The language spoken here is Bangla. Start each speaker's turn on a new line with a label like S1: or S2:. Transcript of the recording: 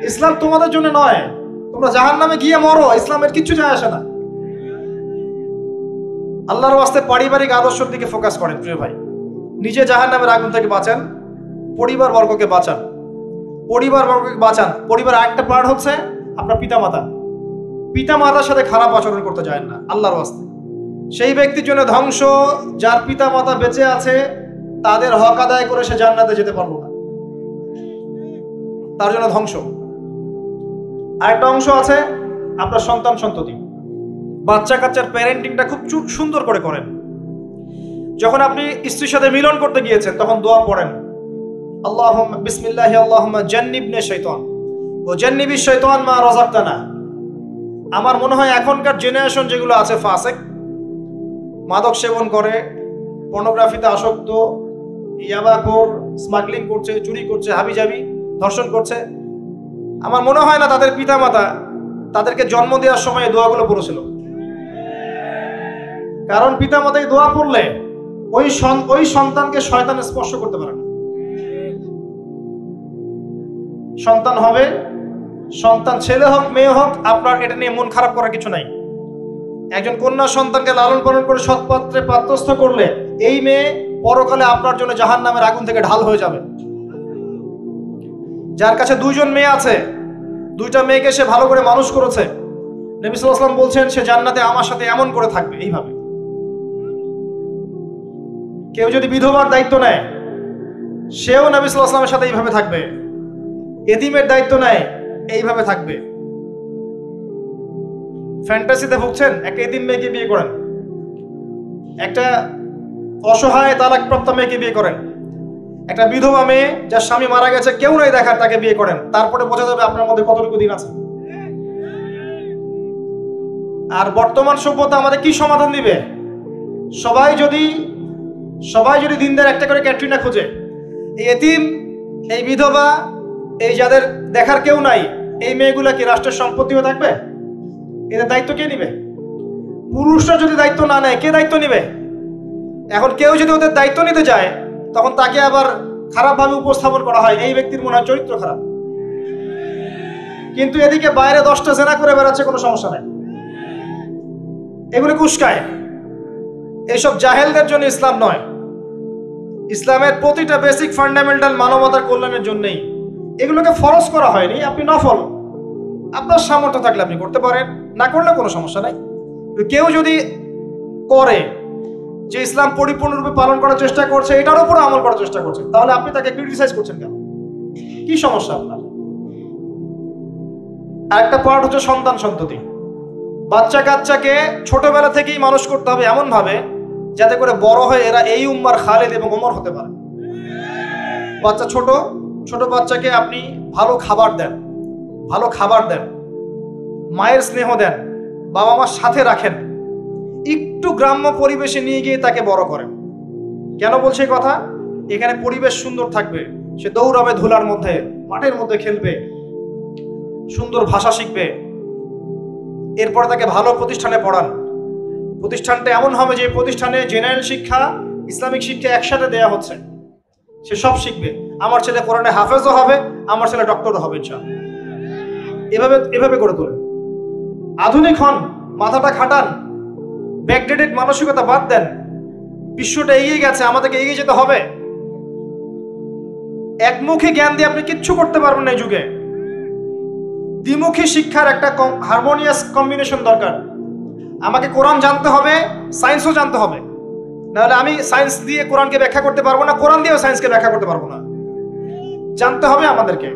S1: ইসলাম তোমাদের জন্য নয়, তোমরা জাহান্নামে গিয়ে মরো, ইসলামের কিচ্ছু যায় আসে না। আল্লাহর ওয়াস্তে পারিবারিক আদর্শের দিকে ফোকাস করেন প্রিয় ভাই। নিজে জাহান্নামের আগুন থেকে বাঁচান, পরিবার বর্গকে বাঁচান, পরিবার একটা পার্ট হচ্ছে আপনার পিতামাতা। পিতামাতার সাথে খারাপ আচরণ করতে যায় না আল্লাহর ওয়াস্তে। সেই ব্যক্তির জন্য ধ্বংস যার পিতামাতা বেঁচে আছে, তাদের হক আদায় করে সে জান্নাতে যেতে পারবো না, তার জন্য ধ্বংস। আরেকটা অংশ আছে আপনার সন্তান সন্ততি। বাচ্চা কাচ্চার প্যারেন্টিংটা খুব সুন্দর করে করেন। যখন আপনি স্ত্রীর সাথে মিলন করতে গিয়েছেন তখন দোয়া পড়েন, আল্লাহুম্মা বিসমিল্লাহি আল্লাহুম্মা জান্নিবনা শাইতান ও জান্নিবিশ শাইতান মা রাযাকতানা। আমার মনে হয় এখনকার জেনারেশন যেগুলো আছে ফাসেক, মাদক সেবন করে, পর্নোগ্রাফিতে আসক্ত, ইয়াবাখোর, স্মাগলিং করছে, চুরি করছে, হাবিজাবি, ধর্ষণ করছে, আমার মনে হয় না তাদের পিতামাতা তাদেরকে জন্ম দেওয়ার সময় এই দোয়াগুলো পড়েছিল। কারণ পিতামাতা এই দোয়া পড়লে ওই সন্তানকে শয়তান স্পর্শ করতে পারে না। সন্তান হবে, সন্তান ছেলে হোক মেয়ে হোক, আপনার এটা নিয়ে মন খারাপ করার কিছু নাই। একজন কন্যা সন্তানকে লালন পালন করে সৎপাত্রে পাত্রস্থ করলে এই মেয়ে পরকালে আপনার জন্য জাহান্নামের আগুন থেকে ঢাল হয়ে যাবে। যার কাছে দুইজন মেয়ে আছে, দুইটা মেয়েকে সে ভালো করে মানুষ করেছে, নবী সাল্লাল্লাহু আলাইহি ওয়াসাল্লাম বলছেন সে জান্নাতে আমার সাথে এমন করে থাকবে, এইভাবে। কেউ যদি বিধবার দায়িত্ব নেয়, সেও নবী সাল্লাল্লাহু আলাইহি ওয়াসাল্লামের সাথে এইভাবে থাকবে। এতিমের দায়িত্ব নেয়, এইভাবে থাকবে। ফ্যান্টাসিতে ভুগছেন, একটা এতিম মেয়েকে বিয়ে করেন, একটা অসহায় তালাকপ্রাপ্ত মেয়েকে বিয়ে করেন, একটা বিধবা মেয়ে যার স্বামী মারা গেছে, কেউ নাই দেখার, তাকে বিয়ে করেন, তারপরে বোঝা যাবে আপনার মধ্যে কতটুকু দিন আছে। আর বর্তমান সভ্যতা আমাদের কি সমাধান দিবে? সবাই যদি দিনদার একটা করে ক্যাটরিনা খোঁজে, এই এতিম, এই বিধবা, এই যাদের দেখার কেউ নাই, এই মেয়েগুলা কি রাষ্ট্রের সম্পত্তি হয়ে থাকবে? এদের দায়িত্ব কে নিবে? পুরুষরা যদি দায়িত্ব না নেয়, কে দায়িত্ব নিবে? এখন কেউ যদি ওদের দায়িত্ব নিতে যায়, তখন তাকে আবার খারাপভাবে উপস্থাপন করা হয়, এই ব্যক্তির মনে হয় চরিত্র খারাপ। কিন্তু এদিকে বাইরে 10টা জেনা করে বেড়াচ্ছে, কোনো সমস্যা নাই, এগুলো কুস্কায়। এইসব জাহেলদের জন্য ইসলাম নয়। ইসলামের প্রতিটা বেসিক ফান্ডামেন্টাল মানবতার কল্যাণের জন্যই। এগুলোকে ফরজ করা হয়নি, আপনি নফল, আপনার সামর্থ্য থাকলে আপনি করতে পারেন, না করলে কোনো সমস্যা নাই। কেউ যদি করে যে ইসলাম পরিপূর্ণরূপে পালন করার চেষ্টা করছে, এটার উপর আমল করার চেষ্টা করছে, তাহলে আপনি তাকে ক্রিটিসাইজ করছেন কেন? কি সমস্যা আপনার? আরেকটা পার্ট হচ্ছে সন্তান সন্ততি। বাচ্চা কাচ্চাকে ছোটবেলা থেকেই মানুষ করতে হবে এমন ভাবে যাতে করে বড় হয়ে এরা এই উম্মার খালিদ এবং ওমর হতে পারে। বাচ্চা ছোট বাচ্চাকে আপনি ভালো খাবার দেন, মায়ের স্নেহ দেন, বাবা মার সাথে রাখেন, একটু গ্রাম্য পরিবেশে নিয়ে গিয়ে তাকে বড় করেন। কেন বলছে এই কথা? এখানে পরিবেশ সুন্দর থাকবে, সে দৌড়াবে ধুলার মধ্যে, মাঠের মধ্যে খেলবে, সুন্দর ভাষা শিখবে। এরপর তাকে ভালো প্রতিষ্ঠানে পড়ান। প্রতিষ্ঠানটা এমন হবে যে প্রতিষ্ঠানে জেনারেল শিক্ষা, ইসলামিক শিক্ষা একসাথে দেয়া হচ্ছে, সে সব শিখবে। আমার ছেলে কোরআনে হাফেজও হবে, আমার ছেলে ডক্টরও হবে ইনশাআল্লাহ। এভাবে করে তোলেন। আধুনিক হন, মাথাটা খাটান, ব্যাকডেটেড মানসিকতা বাদ দেন। বিশ্বটা এগিয়ে গেছে, আমাদেরকে এগিয়ে যেতে হবে। একমুখী জ্ঞান দিয়ে আপনি কিচ্ছু করতে পারবেন না এই যুগে। দ্বিমুখী শিক্ষার একটা হারমোনিয়াস কম্বিনেশন দরকার। আমাকে কোরআন জানতে হবে, সায়েন্সও জানতে হবে, নাহলে আমি সায়েন্স দিয়ে কোরআনকে ব্যাখ্যা করতে পারবো না, কোরআন দিয়েও সায়েন্সকে ব্যাখ্যা করতে পারবো না। জানতে হবে আমাদেরকে।